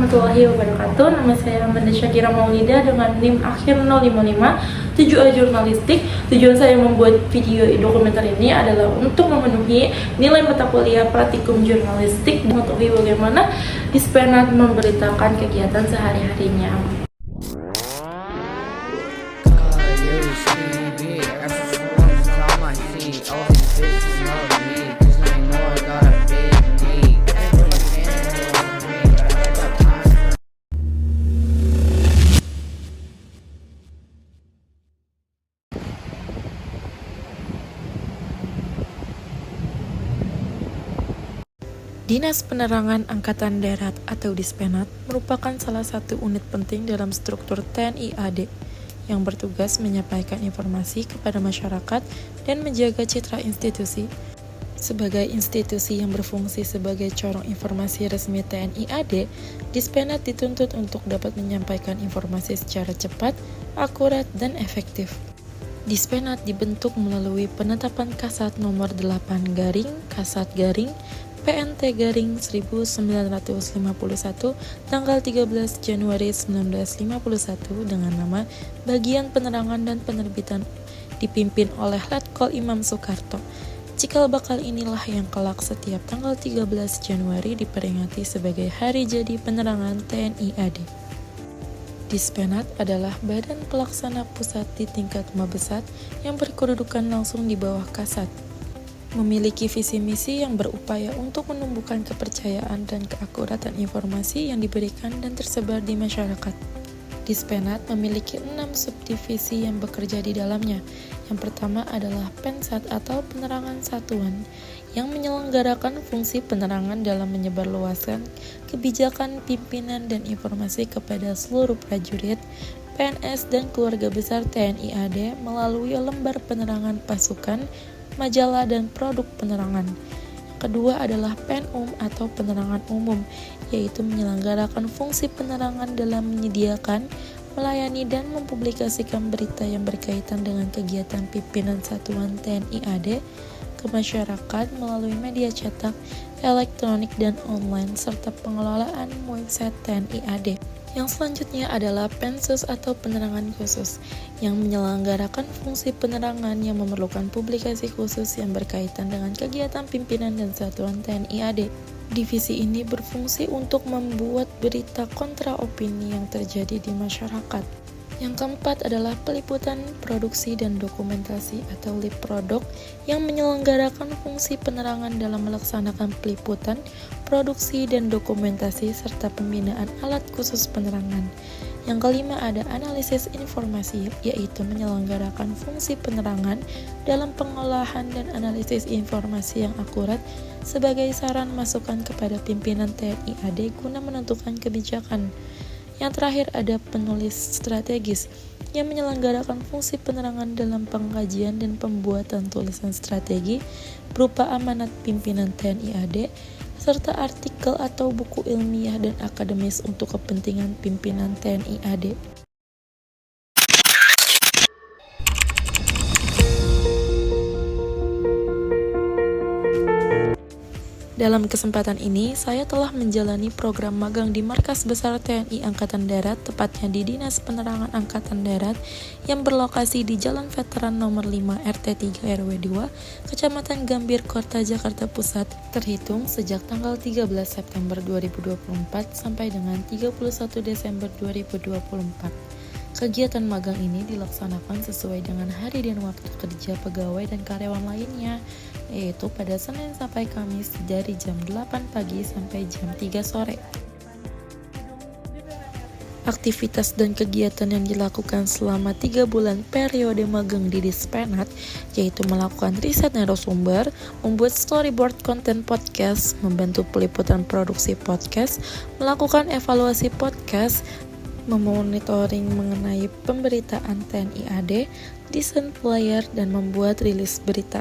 warahmatullahi wabarakatuh. Nama saya Amanda Syakira Maulida dengan NIM akhir 055 7A Jurnalistik. Tujuan saya membuat video dokumenter ini adalah untuk memenuhi nilai mata kuliah praktikum jurnalistik, mengetahui bagaimana Dispenat memberitakan kegiatan sehari-harinya. Dinas Penerangan Angkatan Darat atau Dispenat merupakan salah satu unit penting dalam struktur TNI AD yang bertugas menyampaikan informasi kepada masyarakat dan menjaga citra institusi. Sebagai institusi yang berfungsi sebagai corong informasi resmi TNI AD, Dispenat dituntut untuk dapat menyampaikan informasi secara cepat, akurat, dan efektif. Dispenat dibentuk melalui penetapan Kasat nomor 8 garing Kasat garing PNT garing 1951 tanggal 13 Januari 1951 dengan nama Bagian Penerangan dan Penerbitan dipimpin oleh Letkol Imam Soekarto. Cikal bakal inilah yang kelak setiap tanggal 13 Januari diperingati sebagai Hari Jadi Penerangan TNI AD. Dispenat adalah badan pelaksana pusat di tingkat Mabesat yang berkedudukan langsung di bawah Kasat. Memiliki visi misi yang berupaya untuk menumbuhkan kepercayaan dan keakuratan informasi yang diberikan dan tersebar di masyarakat. Dispenat memiliki 6 subdivisi yang bekerja di dalamnya. Yang pertama adalah Pensat atau Penerangan Satuan yang menyelenggarakan fungsi penerangan dalam menyebarluaskan kebijakan pimpinan dan informasi kepada seluruh prajurit, PNS dan keluarga besar TNI AD melalui lembar penerangan pasukan, majalah, dan produk penerangan. Kedua adalah PENUM atau penerangan umum, yaitu menyelenggarakan fungsi penerangan dalam menyediakan, melayani, dan mempublikasikan berita yang berkaitan dengan kegiatan pimpinan satuan TNI AD ke masyarakat melalui media cetak, elektronik, dan online, serta pengelolaan website TNI AD. Yang selanjutnya adalah Pensus atau penerangan khusus yang menyelenggarakan fungsi penerangan yang memerlukan publikasi khusus yang berkaitan dengan kegiatan pimpinan dan satuan TNI AD. Divisi ini berfungsi untuk membuat berita kontra opini yang terjadi di masyarakat. Yang keempat adalah peliputan, produksi, dan dokumentasi atau LIPPRODOK yang menyelenggarakan fungsi penerangan dalam melaksanakan peliputan, produksi, dan dokumentasi serta pembinaan alat khusus penerangan. Yang kelima ada analisis informasi, yaitu menyelenggarakan fungsi penerangan dalam pengolahan dan analisis informasi yang akurat sebagai saran masukan kepada pimpinan TNI AD guna menentukan kebijakan. Yang terakhir ada penulis strategis yang menyelenggarakan fungsi penerangan dalam pengkajian dan pembuatan tulisan strategi berupa amanat pimpinan TNI AD serta artikel atau buku ilmiah dan akademis untuk kepentingan pimpinan TNI AD. Dalam kesempatan ini, saya telah menjalani program magang di Markas Besar TNI Angkatan Darat, tepatnya di Dinas Penerangan Angkatan Darat yang berlokasi di Jalan Veteran nomor 5 RT 3 RW 2, Kecamatan Gambir, Kota Jakarta Pusat, terhitung sejak tanggal 13 September 2024 sampai dengan 31 Desember 2024. Kegiatan magang ini dilaksanakan sesuai dengan hari dan waktu kerja pegawai dan karyawan lainnya, yaitu pada Senin sampai Kamis dari jam 8 pagi sampai jam 3 sore. Aktivitas dan kegiatan yang dilakukan selama 3 bulan periode magang di Dispenat yaitu melakukan riset narasumber, membuat storyboard konten podcast, membantu peliputan produksi podcast, melakukan evaluasi podcast, memonitoring mengenai pemberitaan TNI AD, desain flyer, dan membuat rilis berita.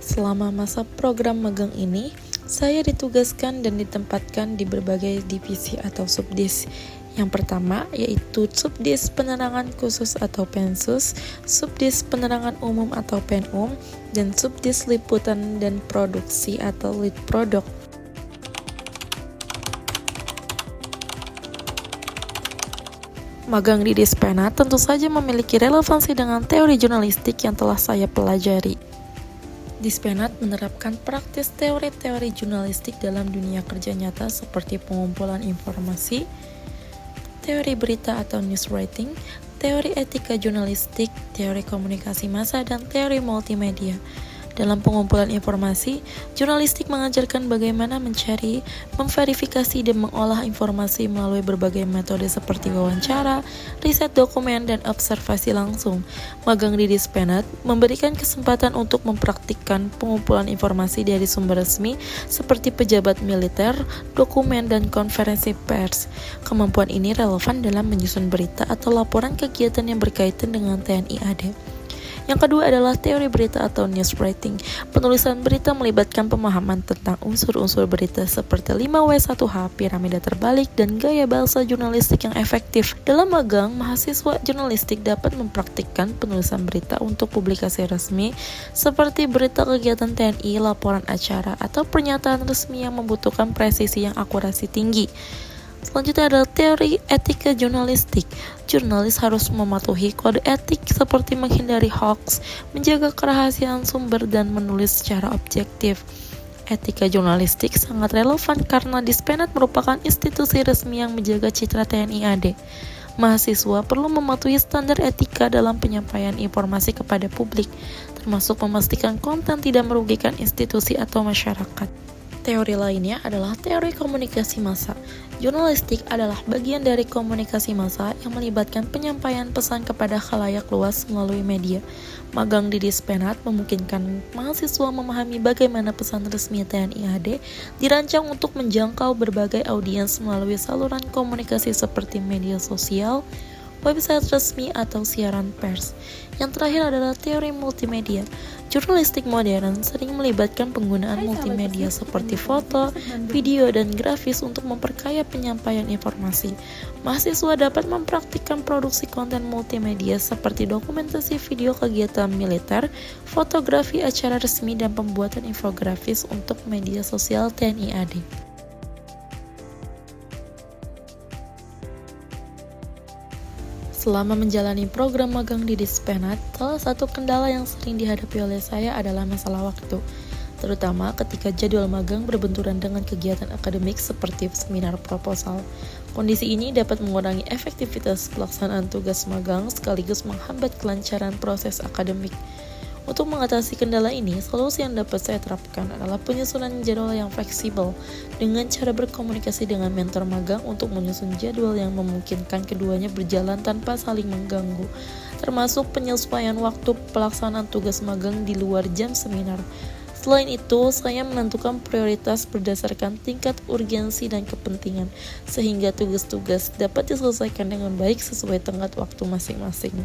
Selama masa program magang ini, saya ditugaskan dan ditempatkan di berbagai divisi atau subdis. Yang pertama yaitu Subdis Penerangan Khusus atau Pensus, Subdis Penerangan Umum atau PENUM, dan Subdis Liputan dan Produksi atau LIPPRODOK. Magang di Dispenat tentu saja memiliki relevansi dengan teori jurnalistik yang telah saya pelajari. Dispenat menerapkan praktis teori-teori jurnalistik dalam dunia kerja nyata seperti pengumpulan informasi, teori berita atau news writing, teori etika jurnalistik, teori komunikasi massa, dan teori multimedia. Dalam pengumpulan informasi, jurnalistik mengajarkan bagaimana mencari, memverifikasi, dan mengolah informasi melalui berbagai metode seperti wawancara, riset dokumen, dan observasi langsung. Magang di Dispenat memberikan kesempatan untuk mempraktikkan pengumpulan informasi dari sumber resmi seperti pejabat militer, dokumen, dan konferensi pers. Kemampuan ini relevan dalam menyusun berita atau laporan kegiatan yang berkaitan dengan TNI AD. Yang kedua adalah teori berita atau news writing. Penulisan berita melibatkan pemahaman tentang unsur-unsur berita seperti 5W1H, piramida terbalik, dan gaya bahasa jurnalistik yang efektif. Dalam magang, mahasiswa jurnalistik dapat mempraktikkan penulisan berita untuk publikasi resmi seperti berita kegiatan TNI, laporan acara, atau pernyataan resmi yang membutuhkan presisi yang akurasi tinggi. Selanjutnya adalah teori etika jurnalistik. Jurnalis harus mematuhi kode etik seperti menghindari hoax, menjaga kerahasiaan sumber, dan menulis secara objektif. Etika jurnalistik sangat relevan karena Dispenat merupakan institusi resmi yang menjaga citra TNI AD. Mahasiswa perlu mematuhi standar etika dalam penyampaian informasi kepada publik, termasuk memastikan konten tidak merugikan institusi atau masyarakat. Teori lainnya adalah teori komunikasi massa. Jurnalistik adalah bagian dari komunikasi massa yang melibatkan penyampaian pesan kepada khalayak luas melalui media. Magang di Dispenat memungkinkan mahasiswa memahami bagaimana pesan resmi TNI AD dirancang untuk menjangkau berbagai audiens melalui saluran komunikasi seperti media sosial, website resmi, atau siaran pers. Yang terakhir adalah teori multimedia. Jurnalistik modern sering melibatkan penggunaan multimedia seperti foto, video, dan grafis untuk memperkaya penyampaian informasi. Mahasiswa dapat mempraktikkan produksi konten multimedia seperti dokumentasi video kegiatan militer, fotografi acara resmi, dan pembuatan infografis untuk media sosial TNI AD. Selama menjalani program magang di Dispenat, salah satu kendala yang sering dihadapi oleh saya adalah masalah waktu, terutama ketika jadwal magang berbenturan dengan kegiatan akademik seperti seminar proposal. Kondisi ini dapat mengurangi efektivitas pelaksanaan tugas magang sekaligus menghambat kelancaran proses akademik. Untuk mengatasi kendala ini, solusi yang dapat saya terapkan adalah penyusunan jadwal yang fleksibel dengan cara berkomunikasi dengan mentor magang untuk menyusun jadwal yang memungkinkan keduanya berjalan tanpa saling mengganggu, termasuk penyesuaian waktu pelaksanaan tugas magang di luar jam seminar. Selain itu, saya menentukan prioritas berdasarkan tingkat urgensi dan kepentingan, sehingga tugas-tugas dapat diselesaikan dengan baik sesuai tenggat waktu masing-masing.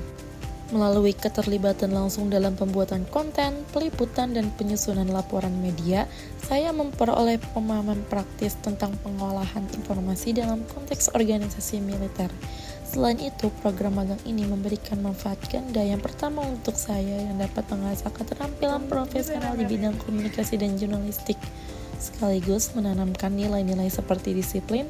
Melalui keterlibatan langsung dalam pembuatan konten, peliputan, dan penyusunan laporan media, saya memperoleh pemahaman praktis tentang pengolahan informasi dalam konteks organisasi militer. Selain itu, program magang ini memberikan manfaat ganda. Yang pertama untuk saya yang dapat mengasah keterampilan profesional di bidang komunikasi dan jurnalistik, sekaligus menanamkan nilai-nilai seperti disiplin,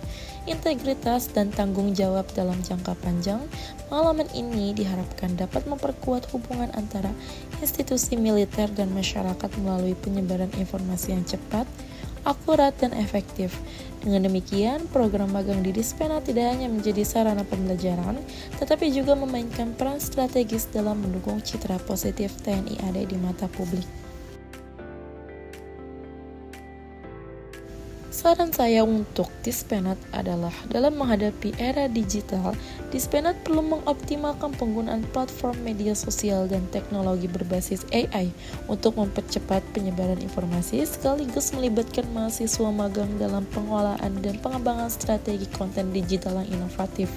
integritas, dan tanggung jawab dalam jangka panjang. Pengalaman ini diharapkan dapat memperkuat hubungan antara institusi militer dan masyarakat melalui penyebaran informasi yang cepat, akurat, dan efektif. Dengan demikian, program magang di Dispenat tidak hanya menjadi sarana pembelajaran, tetapi juga memainkan peran strategis dalam mendukung citra positif TNI AD di mata publik. Saran saya untuk Dispenat adalah dalam menghadapi era digital, Dispenat perlu mengoptimalkan penggunaan platform media sosial dan teknologi berbasis AI untuk mempercepat penyebaran informasi sekaligus melibatkan mahasiswa magang dalam pengolahan dan pengembangan strategi konten digital yang inovatif.